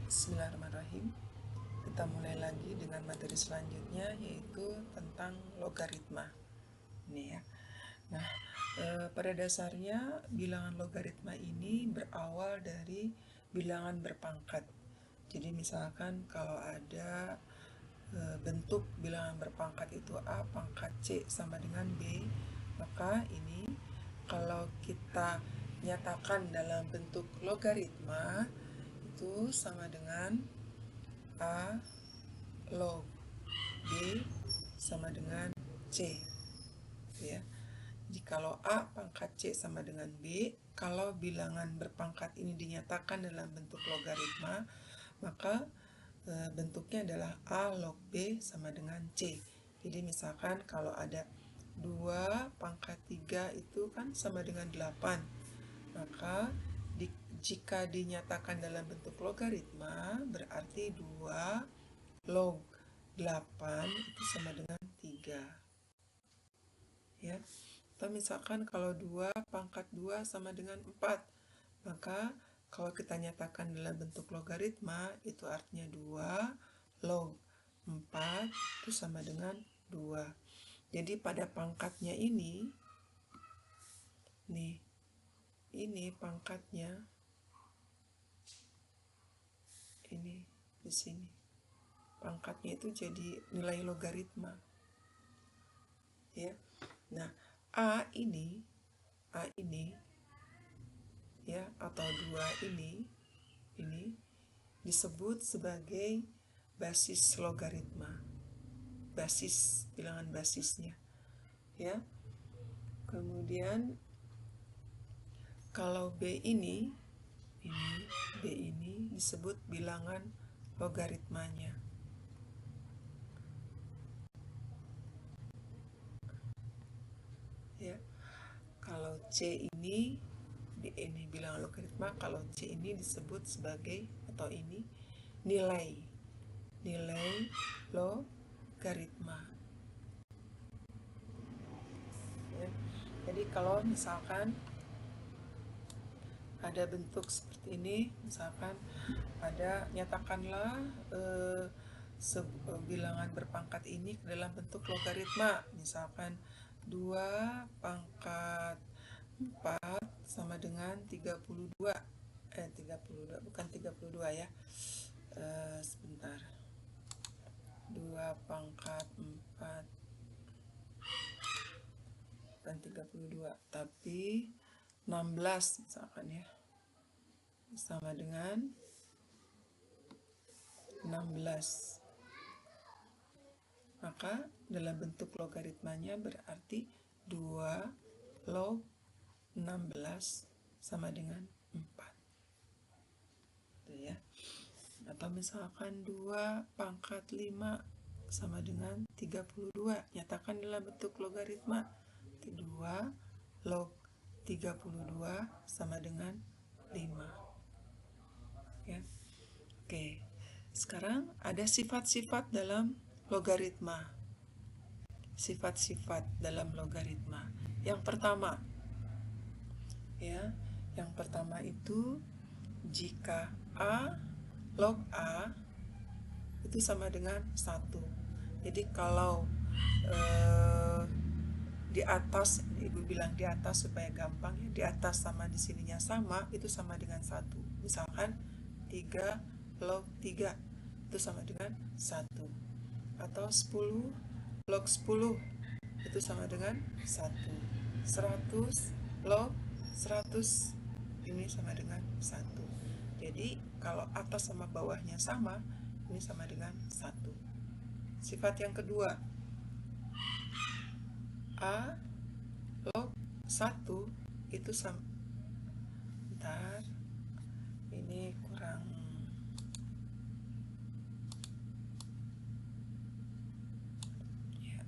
Bismillahirrahmanirrahim. Kita mulai lagi dengan materi selanjutnya, yaitu tentang logaritma. Ini ya. Nah, pada dasarnya bilangan logaritma ini berawal dari bilangan berpangkat. Jadi misalkan kalau ada bentuk bilangan berpangkat itu A pangkat C sama dengan B, maka ini kalau kita nyatakan dalam bentuk logaritma itu sama dengan A log B sama dengan C, ya. Jadi kalau A pangkat C sama dengan B, kalau bilangan berpangkat ini dinyatakan dalam bentuk logaritma, maka bentuknya adalah A log B sama dengan C. Jadi misalkan kalau ada 2 pangkat 3 itu kan sama dengan 8, maka jika dinyatakan dalam bentuk logaritma, berarti 2 log 8 itu sama dengan 3, ya. Atau misalkan kalau 2 pangkat 2 sama dengan 4, maka kalau kita nyatakan dalam bentuk logaritma, itu artinya 2 log 4 itu sama dengan 2. Jadi pada pangkatnya ini, nih, ini pangkatnya, ini di sini. Pangkatnya itu jadi nilai logaritma, ya. Nah, A ini ya, atau 2 ini disebut sebagai basis logaritma, basis, bilangan basisnya, ya. Kemudian kalau B ini B ini disebut bilangan logaritmanya, ya. Kalau C ini bilangan logaritma, kalau C ini disebut sebagai, atau ini nilai logaritma, ya. Jadi kalau misalkan ada bentuk seperti ini, misalkan ada, nyatakanlah bilangan berpangkat ini dalam bentuk logaritma, misalkan 2 pangkat 4 sama dengan 32, 32 bukan 32 ya, sebentar, 2 pangkat 4 bukan 32 tapi 16 misalkan ya, sama dengan 16, maka dalam bentuk logaritmanya berarti 2 log 16 sama dengan 4, gitu ya. Atau misalkan 2 pangkat 5 sama dengan 32, nyatakan dalam bentuk logaritma, 2 log 32 sama dengan 5, ya. Oke, sekarang ada sifat-sifat dalam logaritma. Sifat-sifat dalam logaritma. Yang pertama, ya, yang pertama itu jika A log A itu sama dengan 1. Jadi kalau di atas, Ibu bilang di atas supaya gampang ya, di atas sama di sininya sama, itu sama dengan 1. Misalkan 3 log 3 itu sama dengan 1. Atau 10 log 10 itu sama dengan 1. 100 log 100 ini sama dengan 1. Jadi kalau atas sama bawahnya sama, ini sama dengan 1. Sifat yang kedua, A log 1 itu sama, bentar, ini kurang, ya.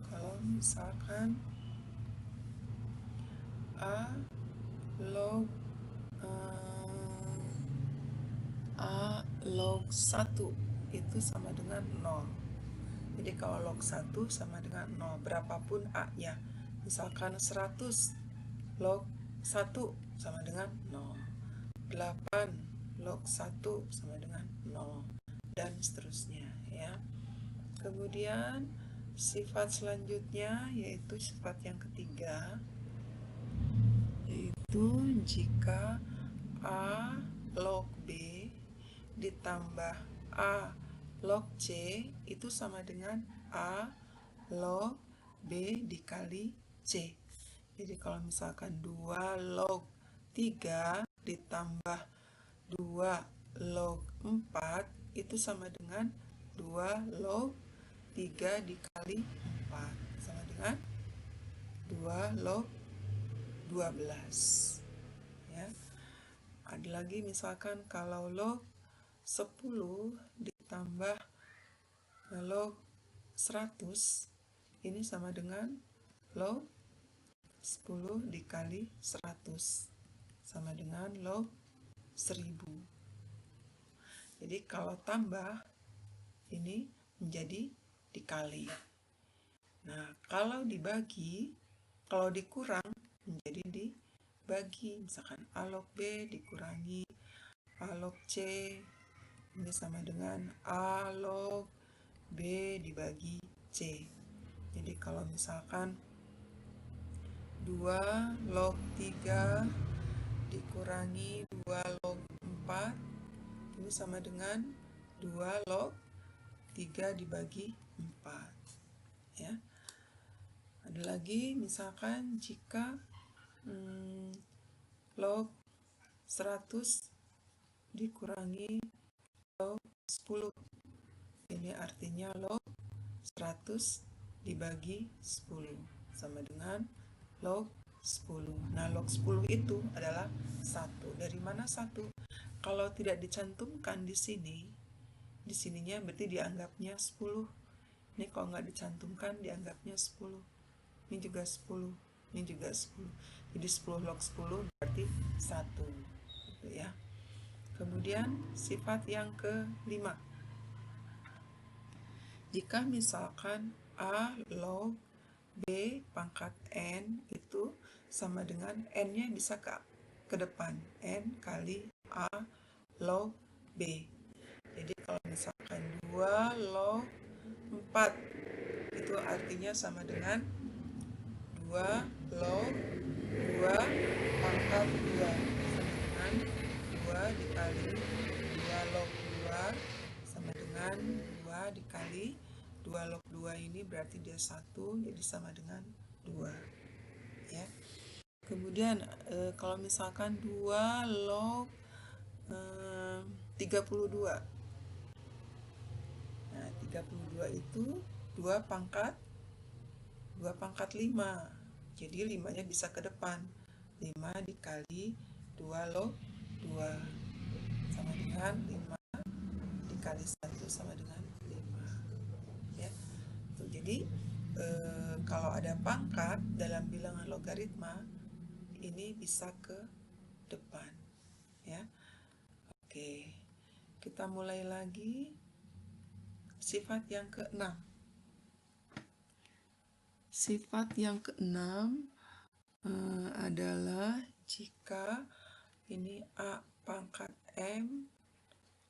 Kalau misalkan A log 1 itu sama dengan 0. Jadi kalau log 1 sama dengan 0, berapapun A-nya. Misalkan 100 log 1 sama dengan 0. 8 log 1 sama dengan 0. Dan seterusnya ya. Kemudian sifat selanjutnya yaitu sifat yang ketiga, yaitu jika A log B ditambah A log C itu sama dengan A log B dikali C. Jadi kalau misalkan 2 log 3 ditambah 2 log 4 itu sama dengan 2 log 3 dikali 4 sama dengan 2 log 12 ya. Ada lagi misalkan kalau log 10 ditambah log 100 ini sama dengan log 10 dikali 100 sama dengan log 1000. Jadi kalau tambah ini menjadi dikali. Nah, kalau dibagi, kalau dikurang menjadi dibagi. Misalkan A log B dikurangi A log C ini sama dengan A log B dibagi C. Jadi kalau misalkan 2 log 3 dikurangi 2 log 4 ini sama dengan 2 log 3 dibagi 4 ya. Ada lagi misalkan jika log 100 dikurangi log 10 ini artinya log 100 dibagi 10 sama dengan log 10. Nah, log 10 itu adalah 1. Dari mana 1? Kalau tidak dicantumkan di sininya berarti dianggapnya 10. Ini kalau nggak dicantumkan dianggapnya 10. Ini juga 10. Ini juga 10. Jadi 10 log 10 berarti 1. Gitu ya. Kemudian sifat yang kelima. Jika misalkan A log B pangkat N itu sama dengan N-nya bisa ke depan. N kali A log B. Jadi kalau misalkan 2 log 4 itu artinya sama dengan 2 log 2 pangkat 2 sama dengan 2 dikali 2 log 2 sama dengan 2 dikali 2 log 2 ini berarti dia 1, jadi sama dengan 2 ya. Kemudian kalau misalkan 2 log 32. Nah, 32 itu 2 pangkat 5. Jadi 5-nya bisa ke depan. 5 dikali 2 log 2 sama dengan 5 dikali 1 sama dengan 5 ya. Jadi kalau ada pangkat dalam bilangan logaritma ini bisa ke depan ya. Oke, kita mulai lagi. Sifat yang ke-6. Sifat yang ke-6 adalah jika ini A pangkat M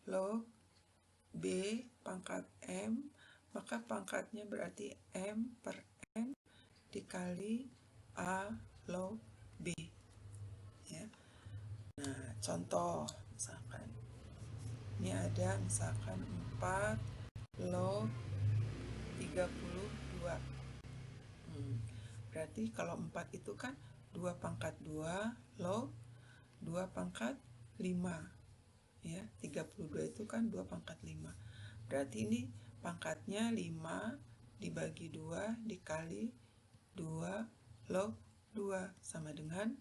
log B pangkat M, maka pangkatnya berarti M per N dikali A log B ya. Nah, contoh misalkan ini ada misalkan 4 log 32. Berarti kalau 4 itu kan 2 pangkat 2 log 2 pangkat 5 ya. 32 itu kan 2 pangkat 5. Berarti ini pangkatnya 5 dibagi 2 dikali 2 log 2 sama dengan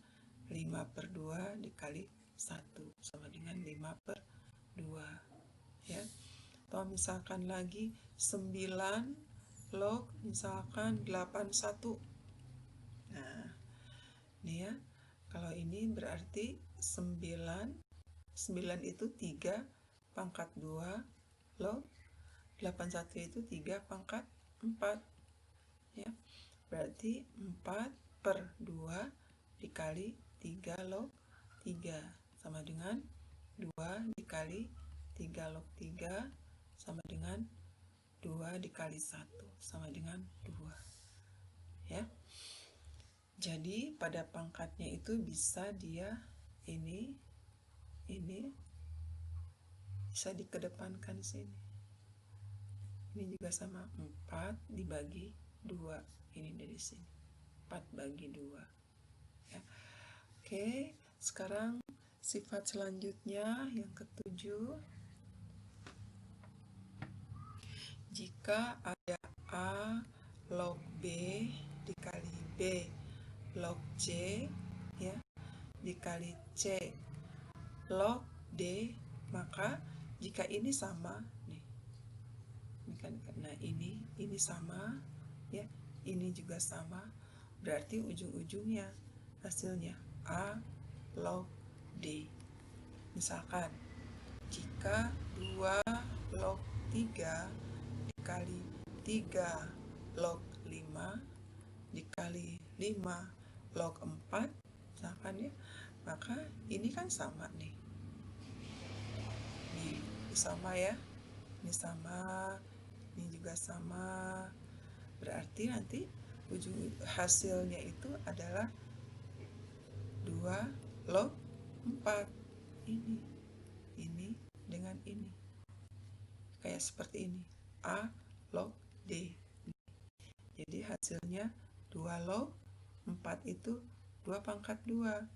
5 per 2 dikali 1 sama dengan 5 per 2 ya. Atau misalkan lagi 9 log misalkan 81. Nah, ini ya. Kalau ini berarti 9 itu 3 pangkat 2 log 81 itu 3 pangkat 4 ya. Berarti 4 per 2 dikali 3 log 3 sama dengan 2 dikali 3 log 3 sama dengan 2 dikali 1 sama dengan 2 ya. Jadi pada pangkatnya itu bisa dia ini bisa dikedepankan sini. Ini juga sama, 4 dibagi 2. Ini dari sini 4 bagi 2 ya. Oke, sekarang sifat selanjutnya yang ketujuh. Jika ada A log B dikali B log C ya dikali C log D, maka jika ini sama nih, nah ini sama ya, ini juga sama, berarti ujung-ujungnya hasilnya A log D. Misalkan jika 2 log 3 dikali 3 log 5 dikali 5 log 4 misalkan ya, maka ini kan sama nih. Nih, sama ya. Ini sama, ini juga sama. Berarti nanti ujung hasilnya itu adalah 2 log 4. Ini dengan ini. Kayak seperti ini. A log D. Jadi hasilnya 2 log 4 itu 2 pangkat 2.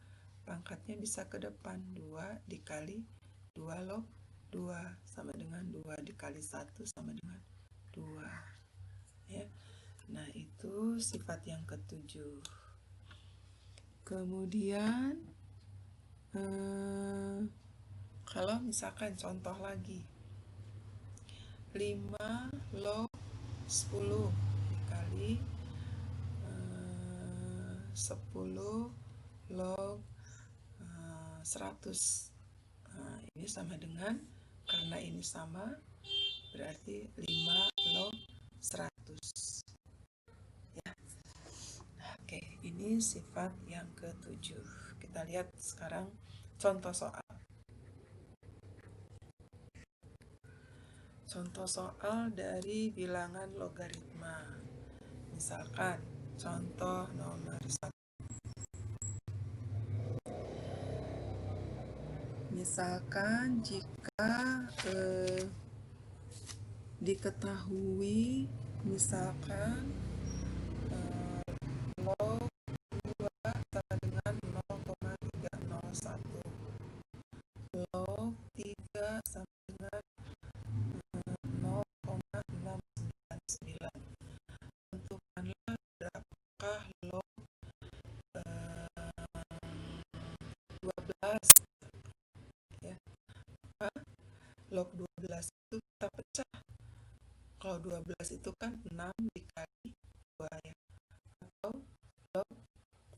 Pangkatnya bisa ke depan. 2 dikali 2 log 2 sama dengan 2 dikali 1 sama dengan 2 ya. Nah itu sifat yang ketujuh. Kemudian kalau misalkan contoh lagi 5 log 10 dikali 10 log 100. Nah, ini sama dengan, karena ini sama berarti 5 log 100 ya. Oke, ini sifat yang ketujuh. Kita lihat sekarang contoh soal. Contoh soal dari bilangan logaritma. Misalkan contoh nomor 1. Misalkan jika diketahui misalkan log 2 sama dengan 0,301, log 3 sama dengan 0,699. Tentukanlah berapakah log 12 ya. Log 12 itu kita pecah. Kalau 12 itu kan 6 dikali 2 ya. Atau log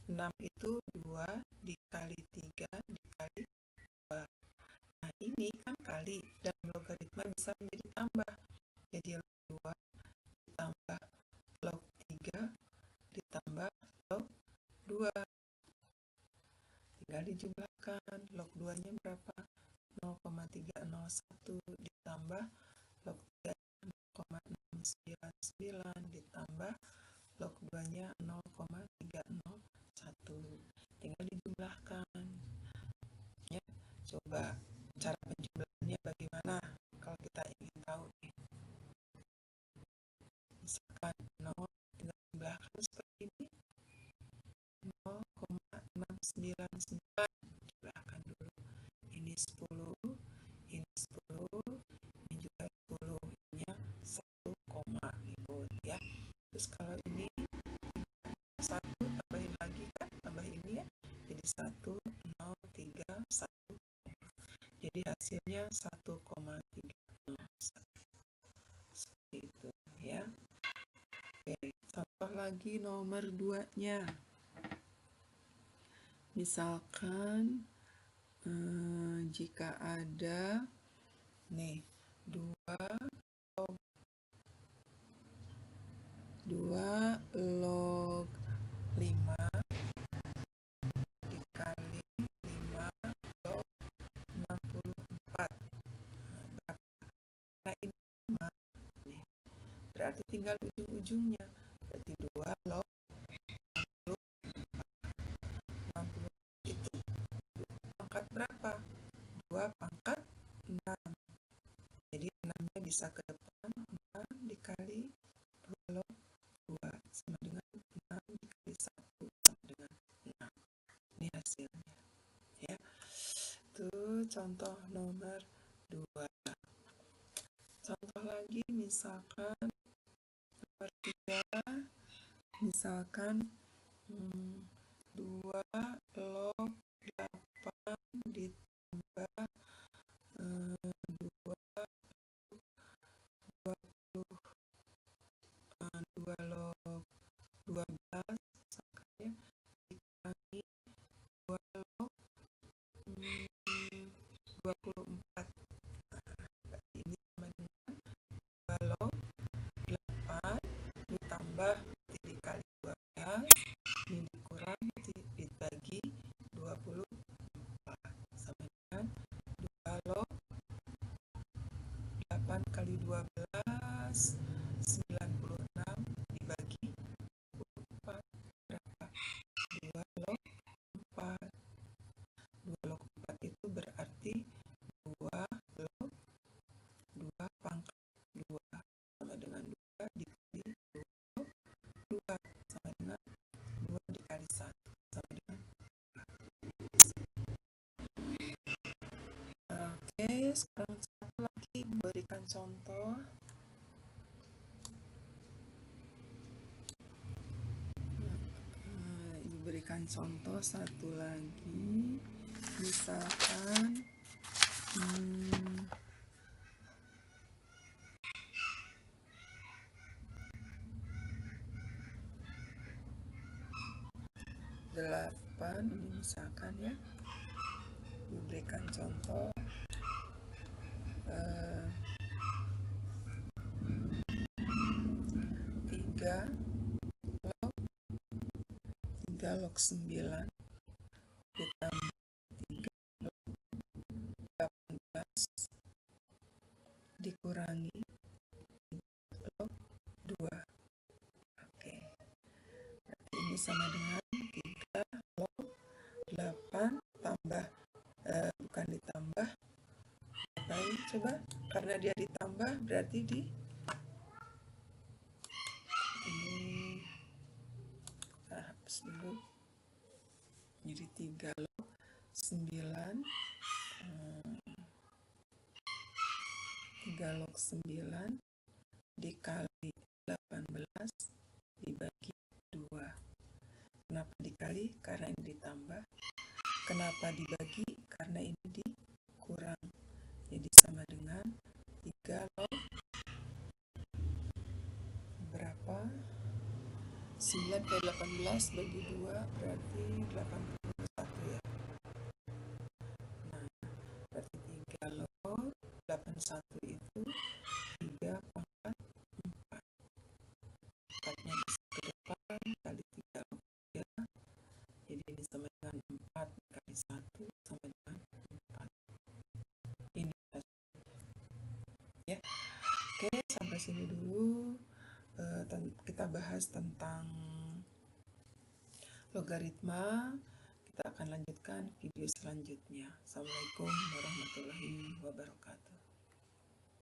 6 itu 2 dikali 3 dikali 2. Nah ini kan kali, dan logaritma bisa menjadi tambah. Jadi log 2 ditambah log 3 ditambah log 2. Tinggal dijumlahkan. Log 2 nya berapa? 0,301 ditambah log 3 0,699 ditambah log 2 nya 0,301. Tinggal dijumlahkan ya. Coba cara penjumlahannya bagaimana kalau kita ingin tahu nih. Misalkan 0 tinggal jumlahkan seperti ini, 0,699 jumlahkan dulu. Ini 10, ini 10, ini juga 10, ini 1 koma ikut ya. Terus kalau ini 1 tambahin lagi kan, tambah ini ya, jadi 1, 0, 3, 1. Jadi hasilnya 1,301 seperti itu ya. Oke, contoh lagi nomor 2 nya. Misalkan jika ada nih 2 log nih. Berarti tinggal ujung-ujungnya. Berarti 2 log 60 itu pangkat berapa? 2 pangkat 6. Jadi 6-nya bisa ke depan, 6 dikali 2 log 2 sama dengan 6 dikali 1 sama dengan 6. Ini hasilnya. Ya. Itu contoh nomor 2. Contoh lagi misalkan nomor 3, misalkan 2 log 8 ditambah 2 log 12 misalkan ya, dikurangi 2 log 24. Berarti ini sama dengan 2 log 8 ditambah dikali 12 ini dikurang dibagi 24 sama dengan 2 log 8 kali 12 96 dibagi 4 berapa? 2 log 4. 2 log 4 itu berarti 2 log 2 pangkat 2 sama dengan 2 dikali 2 log 2 sama dengan 2 dikali 1 sama dengan 4. Oke, sekarang satu lagi memberikan contoh. Berikan contoh satu lagi, misalkan 8 ini misalkan ya, diberikan contoh 3 log 9 ditambah 3 log 18 dikurangi 3 log 2. Oke, berarti ini sama dengan 3 log 8 tambah bukan ditambah, baik, coba karena dia ditambah berarti di ini kita hapus dulu. Jadi 3 log 9 3 log 9 dikali 18 dibagi 2. Kenapa dikali? Karena ini ditambah. Kenapa dibagi? Karena ini dikurang. Jadi sama dengan 3 log berapa? 9 kali 18 bagi 2 berarti 81 ya. Nah, berarti 3 log 81 itu 3 pangkat 4. 4-nya bisa ke depan kali 3 log 3. Jadi ini sama dengan 4 kali 1 sama dengan 4. Ini ya. Oke, sampai sini dulu kita bahas tentang logaritma. Kita akan lanjutkan video selanjutnya. Assalamualaikum warahmatullahi wabarakatuh.